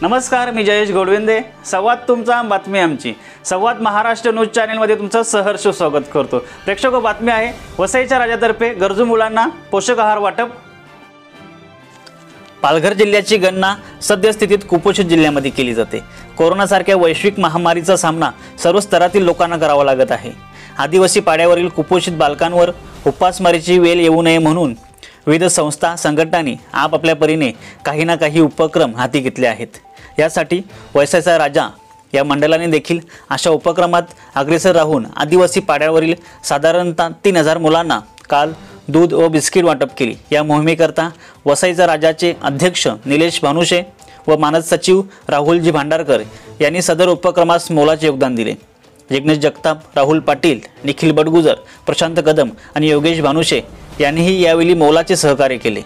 नमस्कार, मी जयेश गोडविंदे. संवाद तुमचा, बातमी आमची. संवाद महाराष्ट्र न्यूज चॅनलमध्ये तुमचं सहर्ष स्वागत करतो. प्रेक्षक, बातमी आहे वसईच्या राजातर्फे गरजू मुलांना पोषक आहार वाटप. पालघर जिल्ह्याची गणना सद्यस्थितीत कुपोषित जिल्ह्यामध्ये केली जाते. कोरोनासारख्या वैश्विक महामारीचा सामना सर्व स्तरातील लोकांना करावा लागत आहे. आदिवासी पाड्यावरील कुपोषित बालकांवर उपासमारीची वेळ येऊ नये म्हणून विविध संस्था संघटनांनी आपापल्या परीने काही ना काही उपक्रम हाती घेतले आहेत. यासाठी वसईचा राजा या मंडळाने देखील अशा उपक्रमात अग्रेसर राहून आदिवासी पाड्यावरील साधारणतः 3000 मुलांना काल दूध व बिस्किट वाटप केली. या मोहिमेकरता वसईचा राजाचे अध्यक्ष निलेश भानुशे व मानद सचिव राहुलजी भांडारकर यांनी सदर उपक्रमास मोलाचे योगदान दिले. जिग्नेश जगताप, राहुल पाटील, निखिल बडगुजर, प्रशांत कदम आणि योगेश भानुशे यांनीही यावेळी मोलाचे सहकार्य केले.